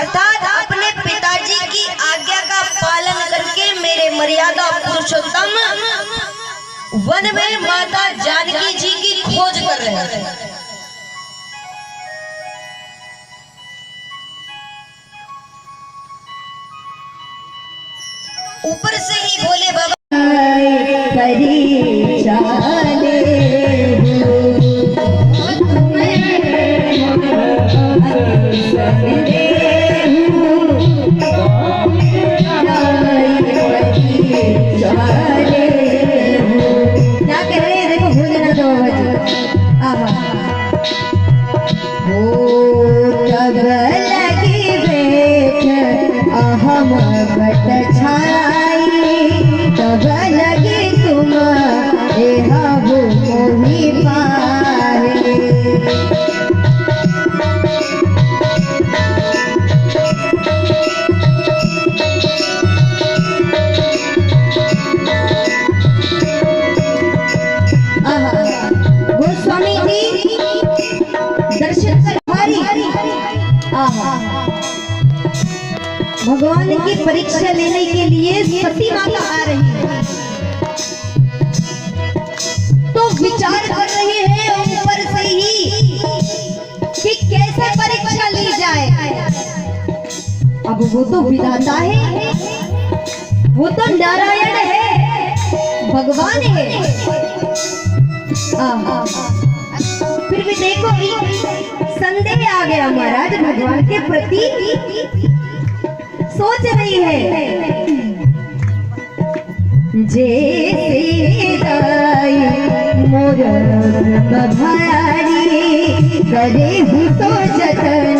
अर्थात अपने पिताजी की आज्ञा का पालन करके मेरे मर्यादा पुरुषोत्तम वन में माता जानकी जी की खोज कर रहे थे। ऊपर से ही भोले बाबा भगवान की परीक्षा लेने के लिए सती माता आ रही है, तो विचार कर रहे हैं ऊपर से ही कि कैसे परीक्षा ली जाए। अब वो तो विधाता है, वो तो नारायण है, भगवान है। फिर भी देखो संदेह आ गया महाराज भगवान के प्रति। सोच रही है जैसे दाई मोर बधारी करे हूँ तो जतन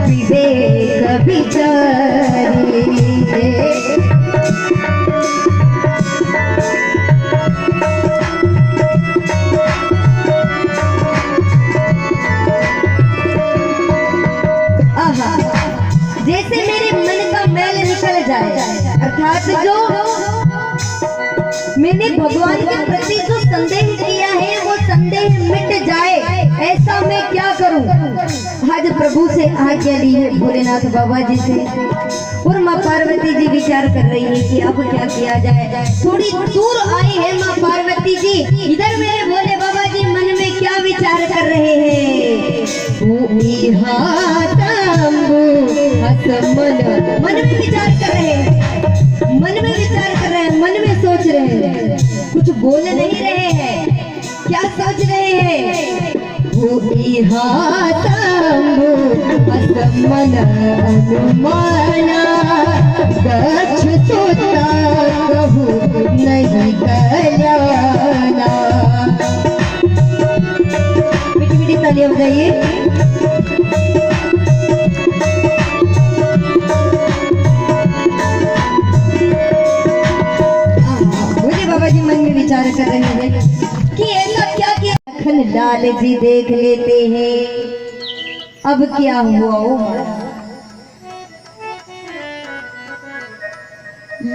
विवेक विचारी। जैसे मेरे मन का मैल निकल जाए, अर्थात जो मैंने भगवान के प्रति जो संदेह किया है वो संदेह मिट जाए, ऐसा मैं क्या करूं। आज प्रभु से आज्ञा ली है भोलेनाथ बाबा जी से, और माँ पार्वती जी विचार कर रही है कि अब क्या किया जाए। थोड़ी दूर आई है माँ पार्वती जी, इधर मेरे भोले बाबा जी मन में क्या विचार कर रहे हैं। मन में विचार कर रहे हैं, मन में विचार कर रहे हैं, मन में सोच रहे हैं, कुछ बोल नहीं रहे हैं। क्या सोच रहे हैं? नहीं कल्याणा। मीठी मीठी तालियां बजाइए। मन में विचार कर रहे हैं कि ऐसा क्या किया। लखन लाल जी देख लेते हैं अब क्या हुआ।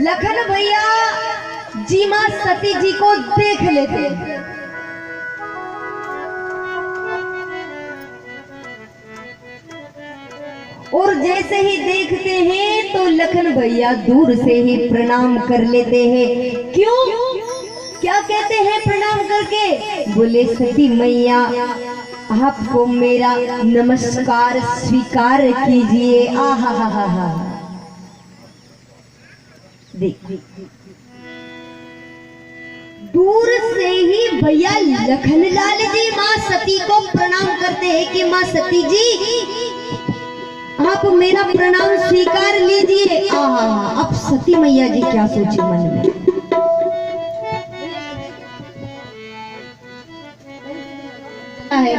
लखन भैया जी मां सती जी को देख लेते हैं, और जैसे ही देखते हैं तो लखन भैया दूर से ही प्रणाम कर लेते हैं। क्यों, क्या कहते हैं प्रणाम करके? बोले सती मैया आपको मेरा नमस्कार स्वीकार कीजिए। आहा हा हा हा। देख दूर से ही भैया लखनलाल जी माँ सती को प्रणाम करते हैं कि माँ सती जी आप मेरा प्रणाम स्वीकार लीजिए। आहा, अब सती मैया जी क्या सोची मन में।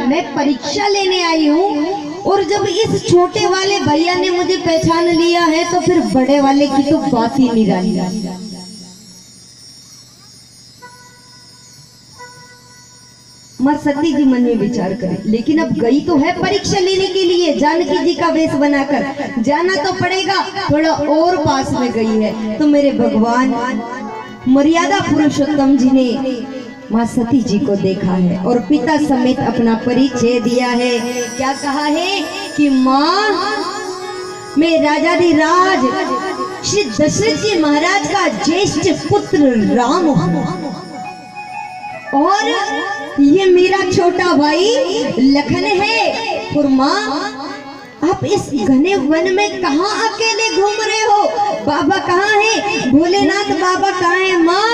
मैं परीक्षा लेने आई हूँ, और जब इस छोटे वाले भैया ने मुझे पहचान लिया है तो फिर बड़े वाले की तो बात ही निराली। माँ सती जी मन में विचार करें, लेकिन अब गई तो है परीक्षा लेने के लिए, जानकी जी का वेश बनाकर जाना तो पड़ेगा। थोड़ा और पास में गई है तो मेरे भगवान मर्यादा पुरुषोत्तम जी ने माँ सती जी को देखा है और पिता समेत अपना परिचय दिया है। क्या कहा है कि माँ मैं राजाधिराज श्री दशरथ जी महाराज का ज्येष्ठ पुत्र राम हूँ और ये मेरा छोटा भाई लखन है। और माँ आप इस घने वन में कहाँ अकेले घूम रहे हो? बाबा कहाँ है? भोलेनाथ बाबा कहाँ है? माँ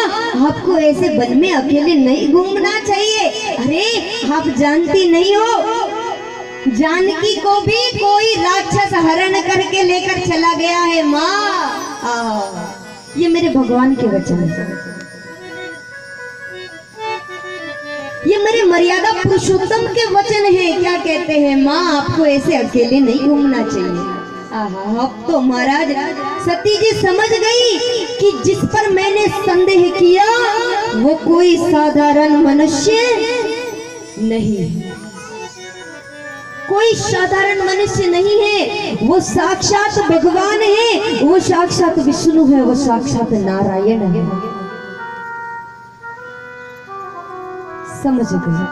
आपको ऐसे वन में अकेले नहीं घूमना चाहिए। अरे आप जानती नहीं हो जानकी को भी कोई राक्षस हरण करके लेकर चला गया है। माँ ये मेरे भगवान के वचन है, ये मेरे मर्यादा पुरुषोत्तम के वचन है। क्या कहते हैं? माँ आपको ऐसे अकेले नहीं घूमना चाहिए। अब तो महाराज सती जी समझ गई कि जिस पर मैंने संदेह किया वो कोई साधारण मनुष्य नहीं, कोई साधारण मनुष्य नहीं है, वो साक्षात भगवान है, वो साक्षात विष्णु है, वो साक्षात नारायण है। समझ गए?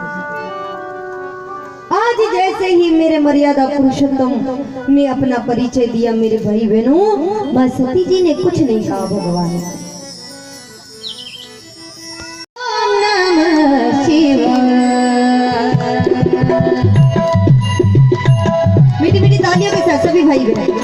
आज जैसे ही मेरे मर्यादा पुरुषोत्तम ने अपना परिचय दिया मेरे भाई बहनों, मां सती जी ने कुछ नहीं कहा भगवान। ओम नमः शिवाय। मीठी मीठी तालियों के साथ सभी भाई बहन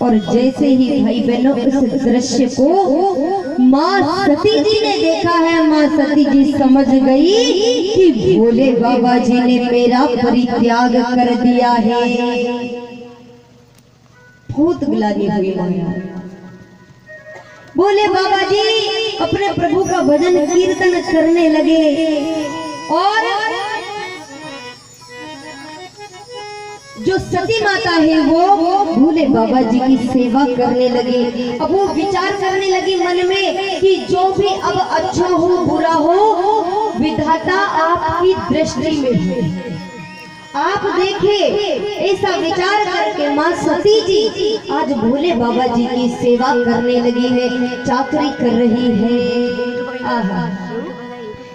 और जैसे ही भाई बहनों इस दृश्य को माँ सती जी ने देखा है, माँ सती जी समझ गई कि भोले बाबा जी ने मेरा परित्याग कर दिया है। बहुत ग्लानि हुई माया। भोले बाबा जी अपने प्रभु का भजन कीर्तन करने लगे और जो सती माता है वो भोले बाबा जी की सेवा करने लगी। अब वो विचार करने लगी मन में कि जो भी अब अच्छा हो बुरा हो विधाता आपकी दृष्टि में है, आप देखें। ऐसा विचार करके माँ सती जी आज भोले बाबा जी की सेवा करने लगी है, चाकरी कर रही है। आहा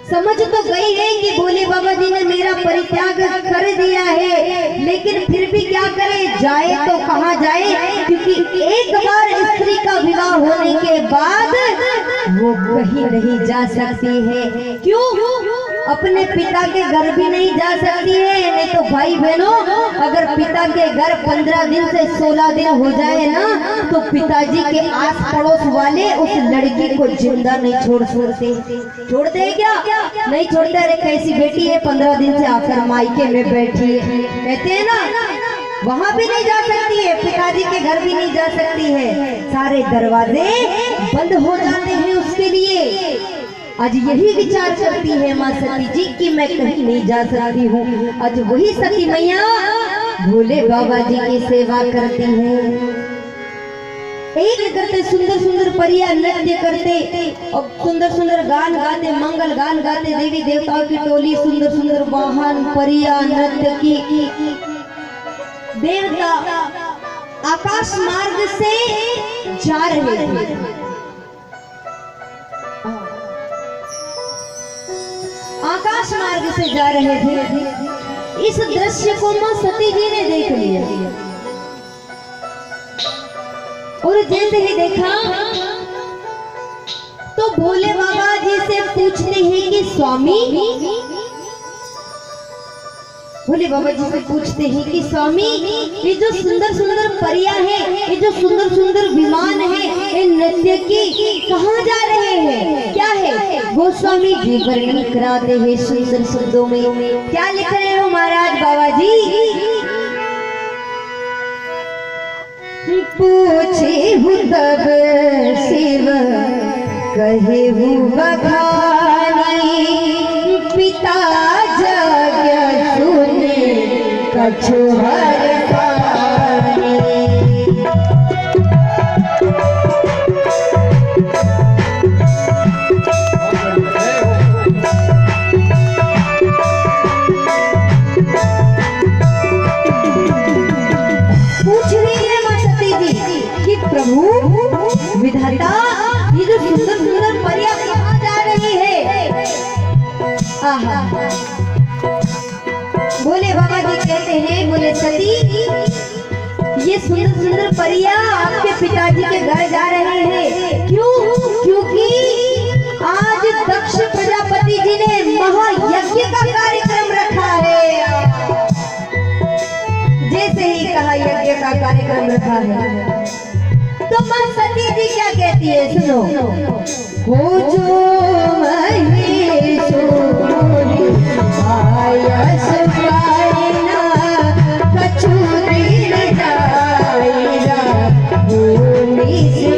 समझ तो गई है कि भोले बाबा जी ने मेरा परित्याग कर दिया है, लेकिन फिर भी क्या करे, जाए तो कहाँ जाए, क्योंकि एक बार स्त्री का विवाह होने के बाद वो कहीं नहीं जा सकती है। क्यों? अपने पिता के घर भी नहीं जा सकती है। नहीं तो भाई बहनों, अगर पिता के घर 15 दिन से 16 दिन हो जाए ना, तो पिताजी के आस पड़ोस वाले उस लड़की को जिंदा नहीं छोड़ते हैं क्या? नहीं छोड़ते। अरे कैसी बेटी है 15 दिन से आकर मायके में बैठी है, कहते हैं ना। वहां भी नहीं जा सकती है, पिताजी के घर भी नहीं जा सकती है, सारे दरवाजे बंद हो जाते हैं उसके लिए। आज यही विचार करती है माँ सती जी कि मैं कहीं नहीं जा सकती हूँ। आज वही सती मैया भोले बाबा जी की सेवा करती है। एक करते सुंदर सुंदर परिया नृत्य करते और सुंदर सुंदर गान गाते, मंगल गान गाते, देवी देवताओं की टोली सुंदर सुंदर वाहन परिया नृत्य की देवता आकाश मार्ग से जा रहे थे। आकाश मार्ग से जा रहे थे। इस दृश्य को मां सती जी ने देख लिया और जैसे ही देखा तो भोले बाबा जी से पूछते हैं कि स्वामी, भोले बाबा जी से पूछते हैं कि स्वामी ये जो सुंदर सुंदर परियां हैं, ये जो सुंदर सुंदर विमान है, ये नृत्य की कहाँ जा रहे हैं, क्या है? गोस्वामी जी वर्णन कराते हैं सुंदर शब्दों में। क्या लिख रहे हो महाराज बाबा जी? पूछे हूँ तब शिव कहे हूँ बखानी, पिता जग सुने कछु हर पानी। प्रभु विधाता ये जो सुंदर सुंदर परियां कहाँ जा रही है? आहा, बोले बाबा जी कहते हैं, बोले सती ये सुंदर सुंदर परियां आपके पिताजी के घर जा रहे हैं। क्यों? क्योंकि आज दक्ष प्रजापति जी ने महायज्ञ का कार्यक्रम रखा है। जैसे ही कहा यज्ञ का कार्यक्रम रखा है तो मां सती जी क्या कहती है, सुनो। हो जो महेश्वरी आयस पायना कछु दिन जाएगा भूमि से।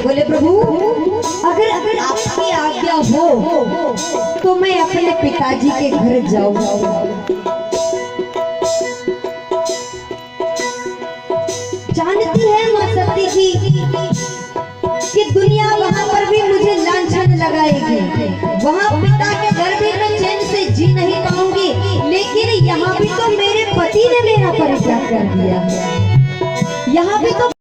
बोले प्रभु अगर अगर आपकी आज्ञा हो तो मैं अपने पिताजी के घर जाऊं। जानती है मां सती जी कि दुनिया वहां पर भी मुझे लांछन लगाएगी, वहां पिता के घर भी मैं चैन से जी नहीं पाऊंगी, लेकिन यहाँ भी तो मेरे पति ने मेरा परित्याग कर दिया, यहाँ भी तो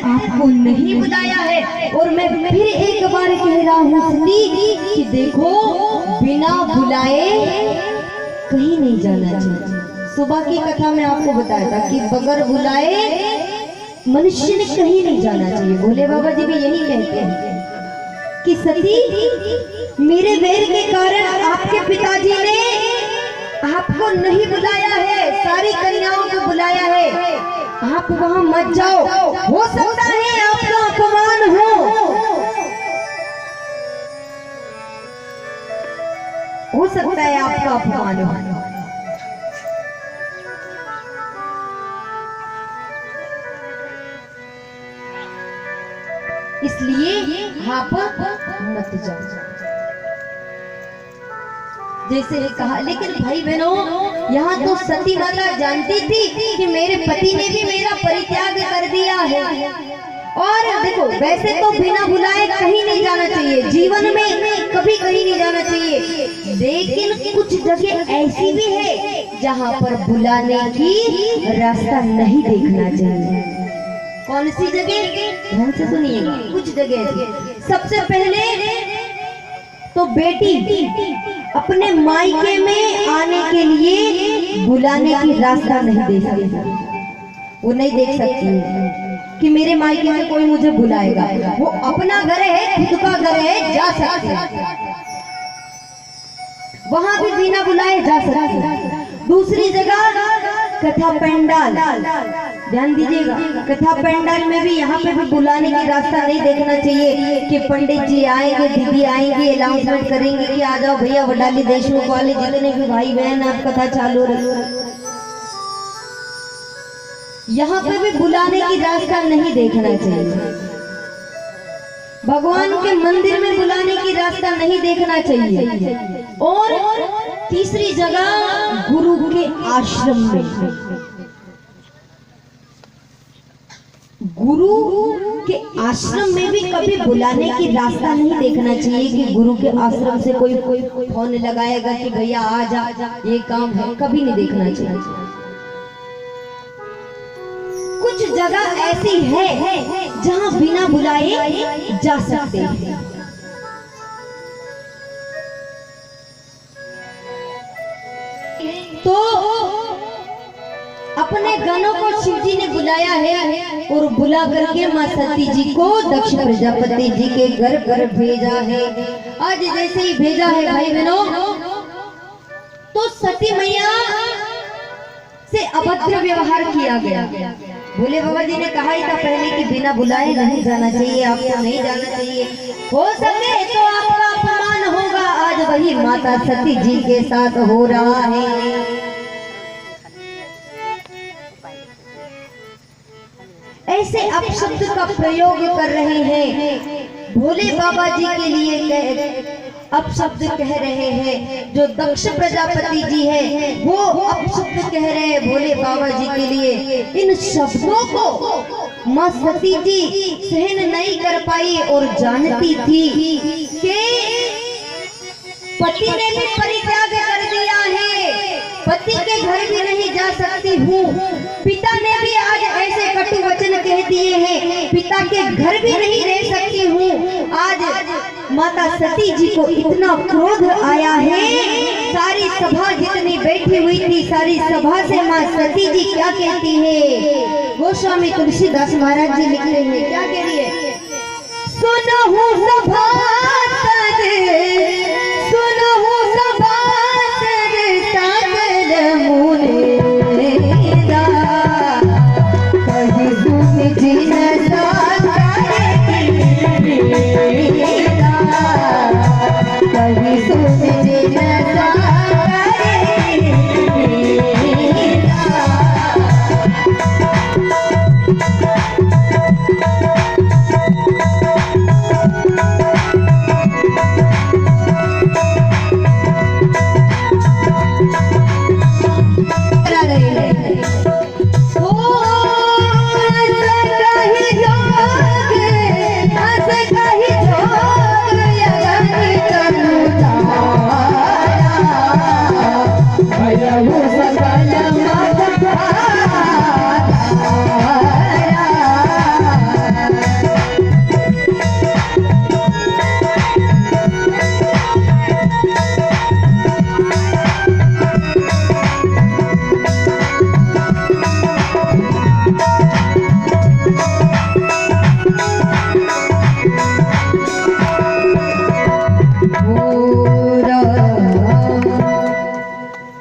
आपको नहीं बुलाया है। और मैं फिर एक बार कह रहा हूँ सती कि देखो बिना बुलाए कहीं नहीं जाना चाहिए। सुबह की कथा में आपको बताया था कि बगैर बुलाए मनुष्य ने कहीं नहीं जाना चाहिए। भोले बाबा जी भी यही कहते हैं कि सती मेरे वैर के कारण आपके पिताजी ने आपको नहीं बुलाया है, सारी कन्याओं को बुलाया है, आप वहां मत जाओ, हो सकता है आपका अपमान हो सकता है आपका अपमान हो। इसलिए आप मत जाओ। जैसे कहा, लेकिन भाई बहनों यहाँ तो सती माता जानती थी कि मेरे पति ने भी मेरा परित्याग कर दिया है। और देखो वैसे तो बिना बुलाए कहीं नहीं जाना चाहिए, जीवन में कभी कहीं नहीं जाना चाहिए, लेकिन कुछ जगह ऐसी भी है जहाँ पर बुलाने की रास्ता नहीं देखना चाहिए। कौन सी जगह? ध्यान से सुनिएगा। कुछ जगह सबसे पहले तो बेटी अपने मायके में आने के लिए बुलाने की रास्ता नहीं दे सकती। वो नहीं देख सकती है कि मेरे मायके में कोई मुझे बुलाएगा। वो अपना घर है, खुद का घर है, जा सकती है, वहां भी बिना बुलाए जा सकती है। दूसरी जगह कथा पंडाल, ध्यान दीजिएगा, कथा पंडाल में भी यहाँ पे भी बुलाने की रास्ता नहीं देखना चाहिए कि पंडित जी आएंगे, दीदी आएंगे, अनाउंसमेंट करेंगे कि आ जाओ भैया वडाली देशमुख वाले जितने भी भाई बहन आप कथा चालू रही। यहाँ पे भी बुलाने की रास्ता नहीं देखना चाहिए। भगवान के मंदिर में बुलाने की रास्ता नहीं देखना चाहिए। और तीसरी जगह गुरु के आश्रम में, गुरु के आश्रम में भी कभी बुलाने की रास्ता नहीं देखना चाहिए कि गुरु के आश्रम से कोई फोन लगाएगा कि भैया आ जा, ये काम है, कभी नहीं देखना चाहिए। कुछ जगह ऐसी है जहां बिना बुलाए जा सकते हैं। तो अपने गणों को शिव जी ने बुलाया है और बुला करके माँ सती जी को दक्ष प्रजापति जी के घर पर भेजा है। आज जैसे ही भेजा है भाई बहनों, तो सती मैया से अभद्र व्यवहार किया गया। भोले बाबा जी ने कहा ही था पहले कि बिना बुलाए नहीं जाना चाहिए, आपको नहीं जाना चाहिए, हो सके तो आपका अपमान होगा। आज वही माता सती जी के साथ हो रहा है। ऐसे अपशब्द का प्रयोग कर रहे हैं, भोले बाबा जी के लिए अपशब्द कह रहे हैं। जो दक्ष प्रजापति जी है वो अपशब्द कह रहे हैं भोले बाबा जी के लिए। इन शब्दों को माँ सती जी सहन नहीं कर पाई और जानती थी कि पति ने भी परित्याग कर दिया है, पति के घर भी नहीं जा सकती हूँ, पिता ने भी आज ऐसे कटु वचन कह दिए हैं, पिता के घर भी नहीं रह सकती हूँ। आज माता सती जी को इतना क्रोध आया है। सारी सभा जितनी बैठी हुई थी, सारी सभा से माँ सती जी क्या कहती है? गोस्वामी तुलसीदास महाराज जी लिख रहे हैं, क्या कह रही है? सुनहु सभासद, सुनहु सभासद सकल मुनेदा, कहि सुन जिन कभी सुन जिन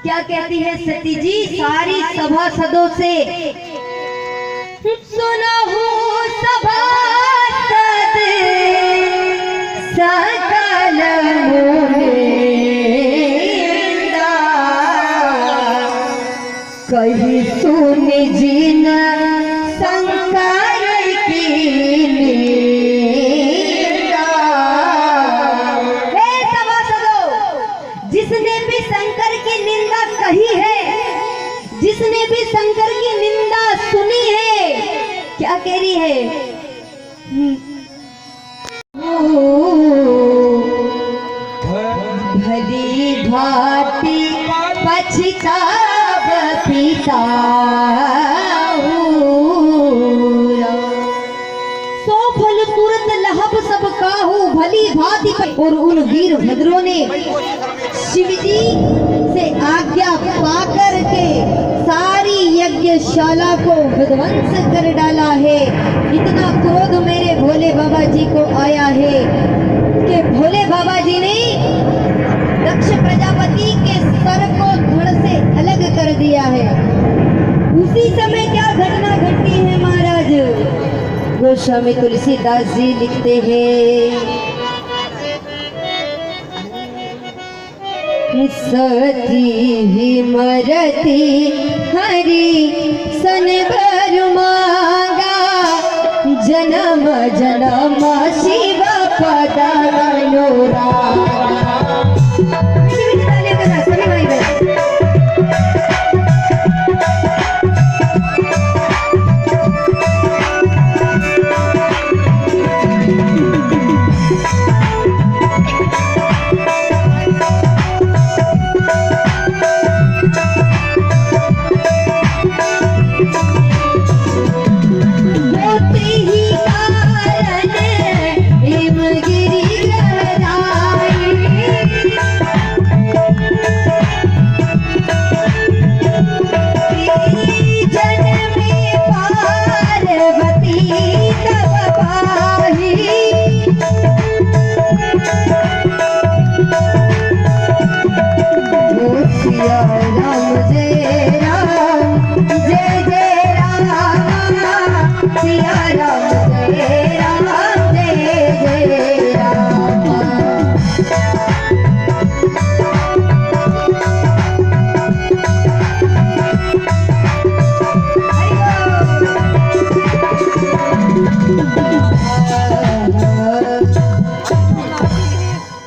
क्या कहती है सती जी सारी सभासदों से, सुना हूँ सभासद सकल मुनिंदा, कही सुन जिन शंकर की निंदा। हे सभासदों, जिसने भी शंकर की निंदा कही है, जिसने भी शंकर की निंदा सुनी है, क्या कह रही है? भली भांति पछताव पिता, सो फल तुरंत लहब सब काहू भली भांति। और उन वीर भद्रों ने शिवजी से आज्ञा पाकर के सारी यज्ञशाला को विध्वंस कर डाला है। इतना क्रोध मेरे भोले बाबा जी को आया है कि भोले बाबा जी ने दक्ष प्रजापति के सर को धड़ से अलग कर दिया है। उसी समय क्या घटना घटती है महाराज? गोस्वामी तुलसीदास जी लिखते हैं, सती ही मरती हरि सन भर मांगा, जन्म जन्म शिव पद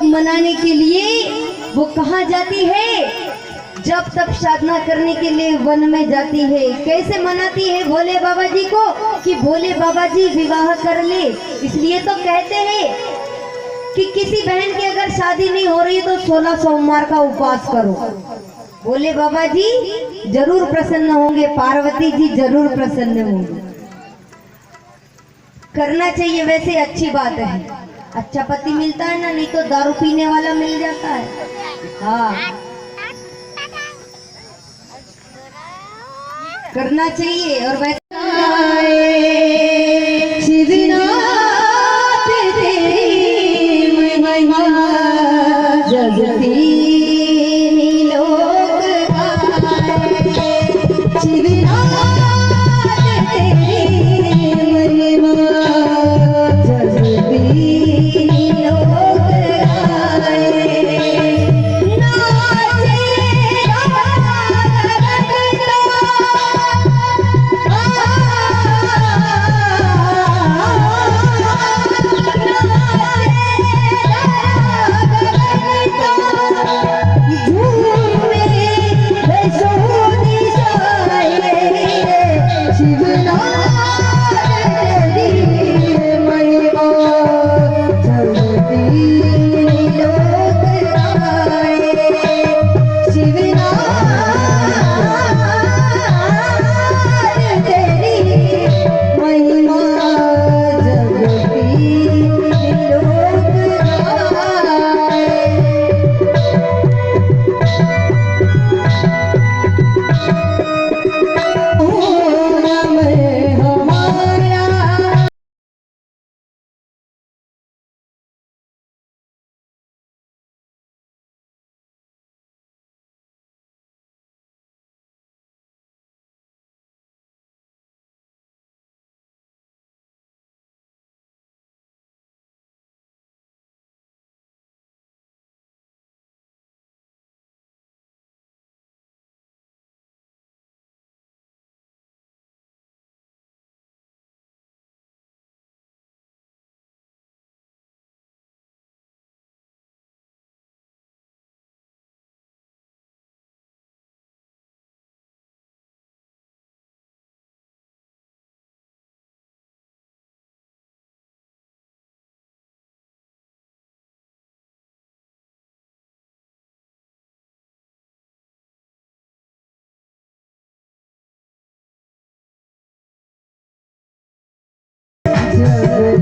मनाने के लिए वो कहाँ जाती है? जब तब साधना करने के लिए वन में जाती है। कैसे मनाती है भोले बाबा जी को कि भोले बाबा जी विवाह कर ले। इसलिए तो कहते हैं कि किसी बहन की अगर शादी नहीं हो रही तो 16 सोमवार का उपवास करो। भोले बाबा जी जरूर प्रसन्न होंगे, पार्वती जी जरूर प्रसन्न होंगे। करना चाहिए, वैसे अच्छी बात है। अच्छा पति मिलता है ना, नहीं तो दारू पीने वाला मिल जाता है। हाँ, करना चाहिए। और वैसे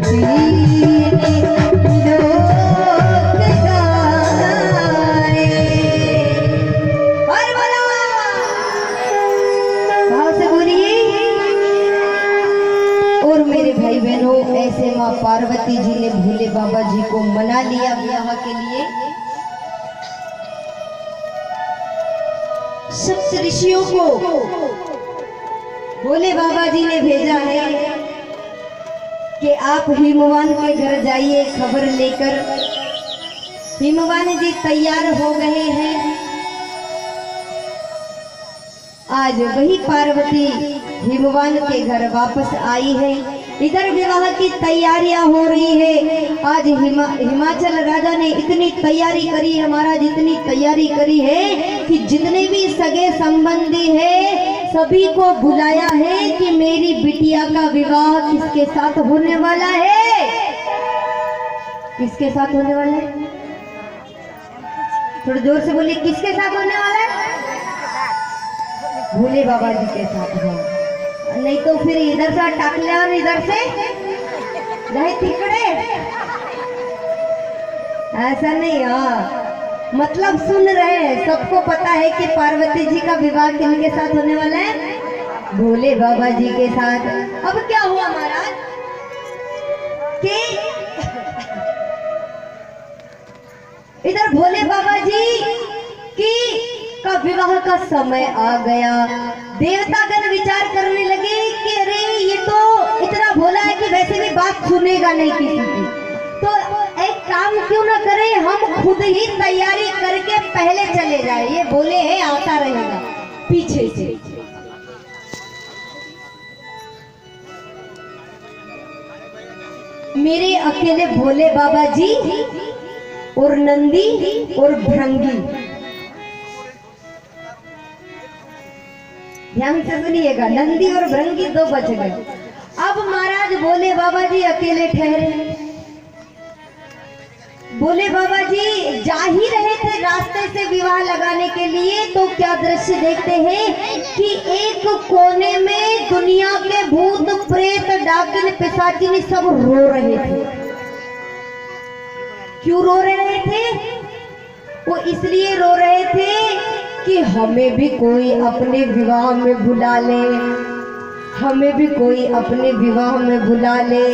और मेरे भाई बहनों, ऐसे माँ पार्वती जी ने भोले बाबा जी को मना लिया विवाह के लिए। सप्त ऋषियों को भोले बाबा जी ने भेजा है कि आप हिमवान के घर जाइए खबर लेकर। हिमवान जी तैयार हो गए हैं। आज वही पार्वती हिमवान के घर वापस आई है। इधर विवाह की तैयारियां हो रही है। आज हिमाचल राजा ने इतनी तैयारी करी है, महाराज इतनी तैयारी करी है कि जितने भी सगे संबंधी है सभी को बुलाया है कि मेरी बिटिया का विवाह किसके साथ होने वाला है। किसके साथ होने वाला है? थोड़ा जोर से बोलिए, किसके साथ होने वाला है? भोले बाबा जी के साथ हो, नहीं तो फिर इधर से टाकले और इधर से जाए तिकड़े, ऐसा नहीं। हाँ, मतलब सुन रहे हैं, सबको पता है कि पार्वती जी का विवाह किनके साथ होने वाला है? भोले बाबा जी के साथ। अब क्या हुआ महाराज कि इधर भोले बाबा जी की का विवाह का समय आ गया। देवतागण विचार करने लगे कि अरे ये तो इतना भोला है कि वैसे भी बात सुनेगा नहीं किसी की, तो एक काम क्यों ना करें, हम खुद ही तैयारी करके पहले चले जाए। ये भोले है, आता रहेगा पीछे से। मेरे अकेले भोले बाबा जी और नंदी और भृंगी, ध्यान से सुनिएगा, नंदी और भृंगी दो बच गए। अब महाराज भोले बाबा जी अकेले ठहरे। भोले बाबा जी जा ही रहे थे रास्ते से विवाह लगाने के लिए, तो क्या दृश्य देखते हैं कि एक कोने में दुनिया के भूत प्रेत डाकिन पिशाचिनी सब रो रहे थे। क्यों रो रहे थे? वो इसलिए रो रहे थे कि हमें भी कोई अपने विवाह में बुला ले, हमें भी कोई अपने विवाह में बुला ले।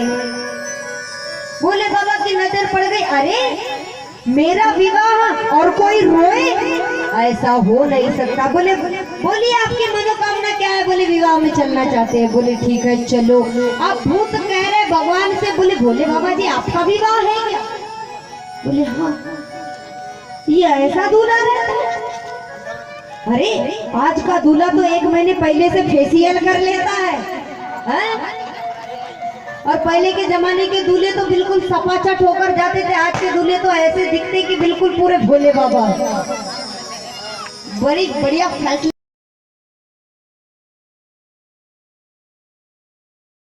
भोले बाबा की नजर पड़ गई, अरे मेरा विवाह और कोई रोए, ऐसा हो नहीं सकता। बोले बोलिए आपकी मनोकामना क्या है? बोले विवाह में चलना चाहते हैं। बोले ठीक है चलो। आप भूत कह रहे भगवान से, बोले भोले बाबा जी आपका विवाह है क्या? बोले हाँ। ये ऐसा दूल्हा रहता है? अरे आज का दूल्हा तो 1 महीने पहले से फेशियल कर लेता है? और पहले के जमाने के दूल्हे तो बिल्कुल सपाचट होकर जाते थे, आज के दूल्हे तो ऐसे दिखते कि बिल्कुल पूरे भोले बाबा। बड़ी बढ़िया फैसला